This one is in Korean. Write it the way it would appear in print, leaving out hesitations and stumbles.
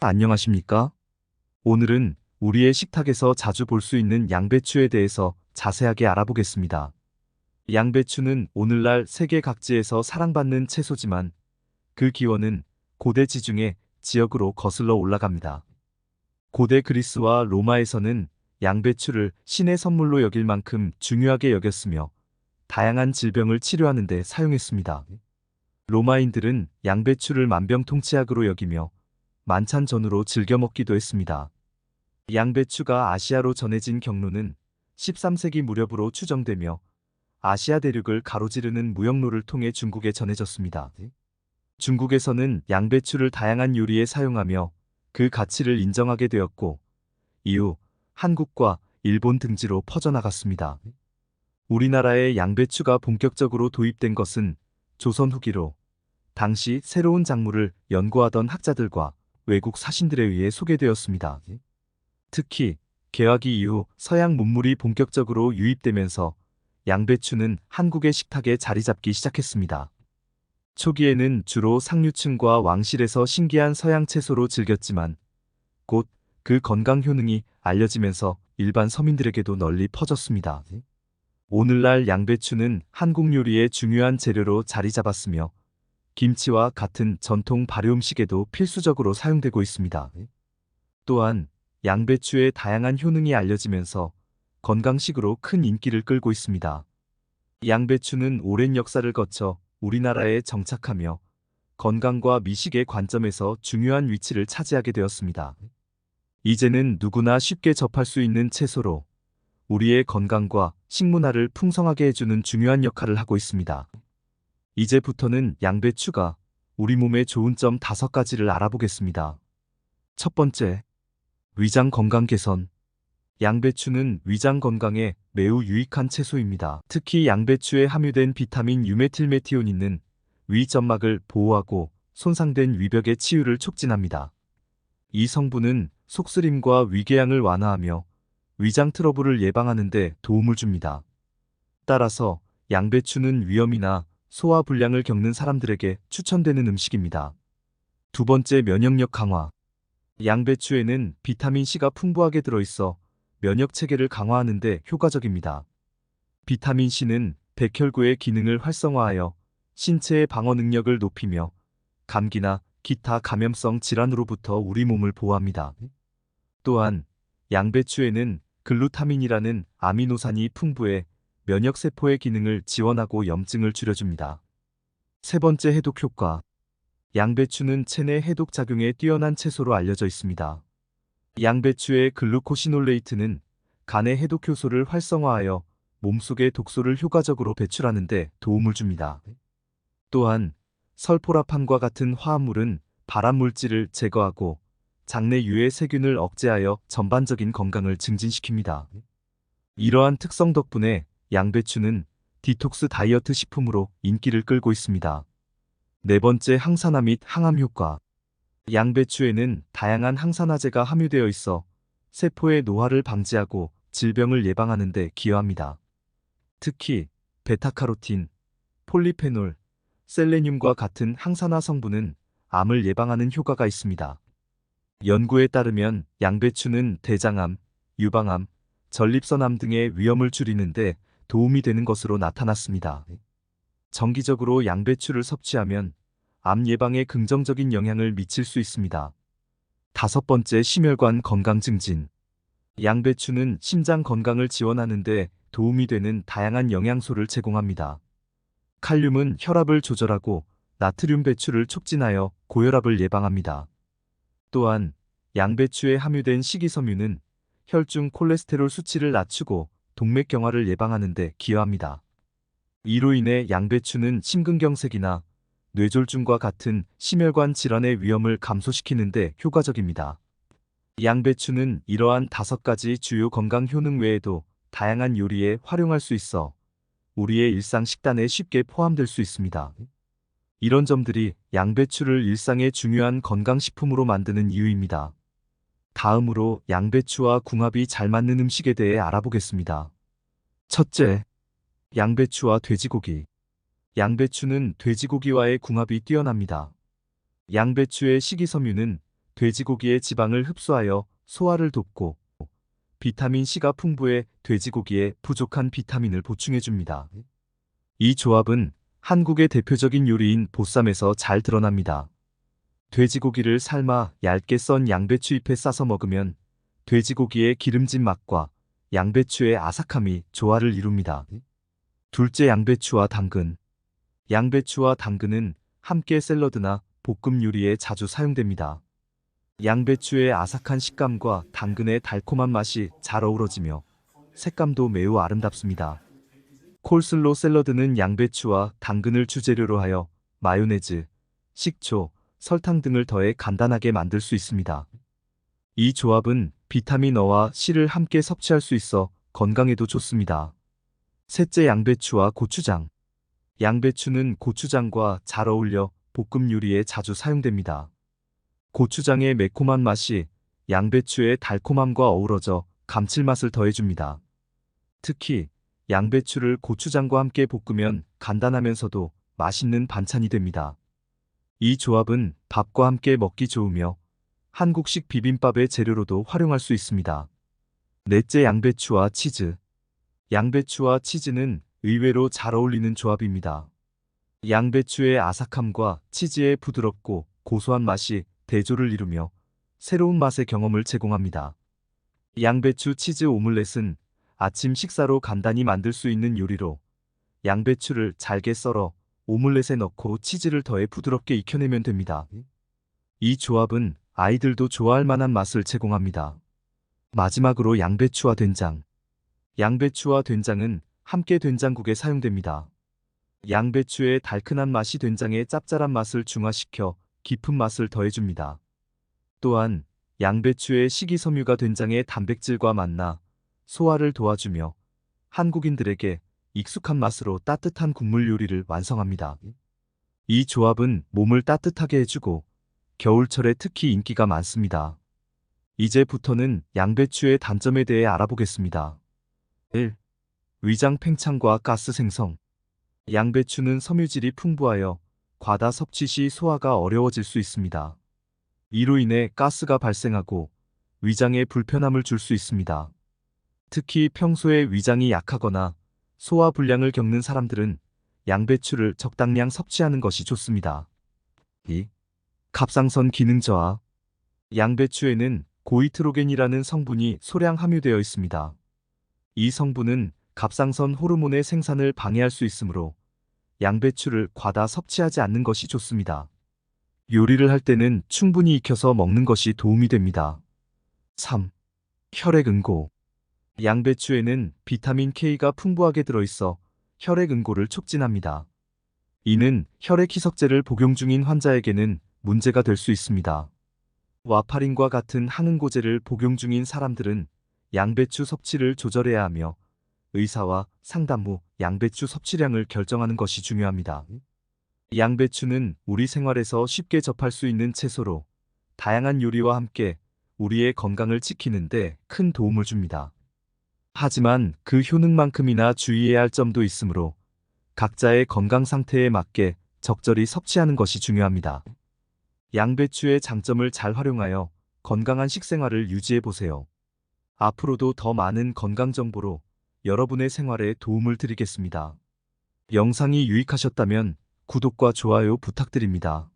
안녕하십니까? 오늘은 우리의 식탁에서 자주 볼 수 있는 양배추에 대해서 자세하게 알아보겠습니다. 양배추는 오늘날 세계 각지에서 사랑받는 채소지만 그 기원은 고대 지중해 지역으로 거슬러 올라갑니다. 고대 그리스와 로마에서는 양배추를 신의 선물로 여길 만큼 중요하게 여겼으며 다양한 질병을 치료하는 데 사용했습니다. 로마인들은 양배추를 만병통치약으로 여기며 만찬전으로 즐겨 먹기도 했습니다. 양배추가 아시아로 전해진 경로는 13세기 무렵으로 추정되며 아시아 대륙을 가로지르는 무역로를 통해 중국에 전해졌습니다. 중국에서는 양배추를 다양한 요리에 사용하며 그 가치를 인정하게 되었고 이후 한국과 일본 등지로 퍼져나갔습니다. 우리나라에 양배추가 본격적으로 도입된 것은 조선 후기로 당시 새로운 작물을 연구하던 학자들과 외국 사신들에 의해 소개되었습니다. 특히 개화기 이후 서양 문물이 본격적으로 유입되면서 양배추는 한국의 식탁에 자리 잡기 시작했습니다. 초기에는 주로 상류층과 왕실에서 신기한 서양 채소로 즐겼지만 곧 그 건강 효능이 알려지면서 일반 서민들에게도 널리 퍼졌습니다. 오늘날 양배추는 한국 요리의 중요한 재료로 자리 잡았으며 김치와 같은 전통 발효 음식에도 필수적으로 사용되고 있습니다. 또한 양배추의 다양한 효능이 알려지면서 건강식으로 큰 인기를 끌고 있습니다. 양배추는 오랜 역사를 거쳐 우리나라에 정착하며 건강과 미식의 관점에서 중요한 위치를 차지하게 되었습니다. 이제는 누구나 쉽게 접할 수 있는 채소로 우리의 건강과 식문화를 풍성하게 해주는 중요한 역할을 하고 있습니다. 이제부터는 양배추가 우리 몸에 좋은 점 5가지를 알아보겠습니다. 첫 번째, 위장 건강 개선. 양배추는 위장 건강에 매우 유익한 채소입니다. 특히 양배추에 함유된 비타민 유메틸메티오닌은 위 점막을 보호하고 손상된 위벽의 치유를 촉진합니다. 이 성분은 속쓰림과 위궤양을 완화하며 위장 트러블을 예방하는 데 도움을 줍니다. 따라서 양배추는 위염이나 소화 불량을 겪는 사람들에게 추천되는 음식입니다. 두 번째, 면역력 강화. 양배추에는 비타민C가 풍부하게 들어있어 면역 체계를 강화하는 데 효과적입니다. 비타민C는 백혈구의 기능을 활성화하여 신체의 방어 능력을 높이며 감기나 기타 감염성 질환으로부터 우리 몸을 보호합니다. 또한 양배추에는 글루타민이라는 아미노산이 풍부해 면역세포의 기능을 지원하고 염증을 줄여줍니다. 세 번째, 해독 효과. 양배추는 체내 해독 작용에 뛰어난 채소로 알려져 있습니다. 양배추의 글루코시놀레이트는 간의 해독 효소를 활성화하여 몸속의 독소를 효과적으로 배출하는 데 도움을 줍니다. 또한 설포라판과 같은 화합물은 발암물질을 제거하고 장내 유해 세균을 억제하여 전반적인 건강을 증진시킵니다. 이러한 특성 덕분에 양배추는 디톡스 다이어트 식품으로 인기를 끌고 있습니다. 네 번째, 항산화 및 항암 효과. 양배추에는 다양한 항산화제가 함유되어 있어 세포의 노화를 방지하고 질병을 예방하는 데 기여합니다. 특히 베타카로틴, 폴리페놀, 셀레늄과 같은 항산화 성분은 암을 예방하는 효과가 있습니다. 연구에 따르면 양배추는 대장암, 유방암, 전립선암 등의 위험을 줄이는 데 도움이 되는 것으로 나타났습니다. 정기적으로 양배추를 섭취하면 암 예방에 긍정적인 영향을 미칠 수 있습니다. 다섯 번째, 심혈관 건강 증진. 양배추는 심장 건강을 지원하는 데 도움이 되는 다양한 영양소를 제공합니다. 칼륨은 혈압을 조절하고 나트륨 배출을 촉진하여 고혈압을 예방합니다. 또한 양배추에 함유된 식이섬유는 혈중 콜레스테롤 수치를 낮추고 동맥경화를 예방하는 데 기여합니다. 이로 인해 양배추는 심근경색이나 뇌졸중과 같은 심혈관 질환의 위험을 감소시키는 데 효과적입니다. 양배추는 이러한 5가지 주요 건강 효능 외에도 다양한 요리에 활용할 수 있어 우리의 일상 식단에 쉽게 포함될 수 있습니다. 이런 점들이 양배추를 일상의 중요한 건강식품으로 만드는 이유입니다. 다음으로 양배추와 궁합이 잘 맞는 음식에 대해 알아보겠습니다. 첫째, 양배추와 돼지고기. 양배추는 돼지고기와의 궁합이 뛰어납니다. 양배추의 식이섬유는 돼지고기의 지방을 흡수하여 소화를 돕고 비타민 C가 풍부해 돼지고기에 부족한 비타민을 보충해 줍니다. 이 조합은 한국의 대표적인 요리인 보쌈에서 잘 드러납니다. 돼지고기를 삶아 얇게 썬 양배추 잎에 싸서 먹으면 돼지고기의 기름진 맛과 양배추의 아삭함이 조화를 이룹니다. 둘째, 양배추와 당근. 양배추와 당근은 함께 샐러드나 볶음 요리에 자주 사용됩니다. 양배추의 아삭한 식감과 당근의 달콤한 맛이 잘 어우러지며 색감도 매우 아름답습니다. 콜슬로 샐러드는 양배추와 당근을 주재료로 하여 마요네즈, 식초, 설탕 등을 더해 간단하게 만들 수 있습니다. 이 조합은 비타민 O와 C를 함께 섭취할 수 있어 건강에도 좋습니다. 셋째, 양배추와 고추장. 양배추는 고추장과 잘 어울려 볶음 요리에 자주 사용됩니다. 고추장의 매콤한 맛이 양배추의 달콤함과 어우러져 감칠맛을 더해줍니다. 특히 양배추를 고추장과 함께 볶으면 간단하면서도 맛있는 반찬이 됩니다. 이 조합은 밥과 함께 먹기 좋으며 한국식 비빔밥의 재료로도 활용할 수 있습니다. 넷째, 양배추와 치즈. 양배추와 치즈는 의외로 잘 어울리는 조합입니다. 양배추의 아삭함과 치즈의 부드럽고 고소한 맛이 대조를 이루며 새로운 맛의 경험을 제공합니다. 양배추 치즈 오믈렛은 아침 식사로 간단히 만들 수 있는 요리로 양배추를 잘게 썰어 오믈렛에 넣고 치즈를 더해 부드럽게 익혀내면 됩니다. 이 조합은 아이들도 좋아할 만한 맛을 제공합니다. 마지막으로 양배추와 된장. 양배추와 된장은 함께 된장국에 사용됩니다. 양배추의 달큰한 맛이 된장의 짭짤한 맛을 중화시켜 깊은 맛을 더해줍니다. 또한 양배추의 식이섬유가 된장의 단백질과 만나 소화를 도와주며 한국인들에게 익숙한 맛으로 따뜻한 국물 요리를 완성합니다. 이 조합은 몸을 따뜻하게 해주고 겨울철에 특히 인기가 많습니다. 이제부터는 양배추의 단점에 대해 알아보겠습니다. 1. 위장 팽창과 가스 생성. 양배추는 섬유질이 풍부하여 과다 섭취 시 소화가 어려워질 수 있습니다. 이로 인해 가스가 발생하고 위장에 불편함을 줄 수 있습니다. 특히 평소에 위장이 약하거나 소화 불량을 겪는 사람들은 양배추를 적당량 섭취하는 것이 좋습니다. 2. 갑상선 기능 저하. 양배추에는 고이트로겐이라는 성분이 소량 함유되어 있습니다. 이 성분은 갑상선 호르몬의 생산을 방해할 수 있으므로 양배추를 과다 섭취하지 않는 것이 좋습니다. 요리를 할 때는 충분히 익혀서 먹는 것이 도움이 됩니다. 3. 혈액 응고. 양배추에는 비타민 K가 풍부하게 들어있어 혈액 응고를 촉진합니다. 이는 혈액 희석제를 복용 중인 환자에게는 문제가 될 수 있습니다. 와파린과 같은 항응고제를 복용 중인 사람들은 양배추 섭취를 조절해야 하며 의사와 상담 후 양배추 섭취량을 결정하는 것이 중요합니다. 양배추는 우리 생활에서 쉽게 접할 수 있는 채소로 다양한 요리와 함께 우리의 건강을 지키는 데 큰 도움을 줍니다. 하지만 그 효능만큼이나 주의해야 할 점도 있으므로 각자의 건강 상태에 맞게 적절히 섭취하는 것이 중요합니다. 양배추의 장점을 잘 활용하여 건강한 식생활을 유지해 보세요. 앞으로도 더 많은 건강 정보로 여러분의 생활에 도움을 드리겠습니다. 영상이 유익하셨다면 구독과 좋아요 부탁드립니다.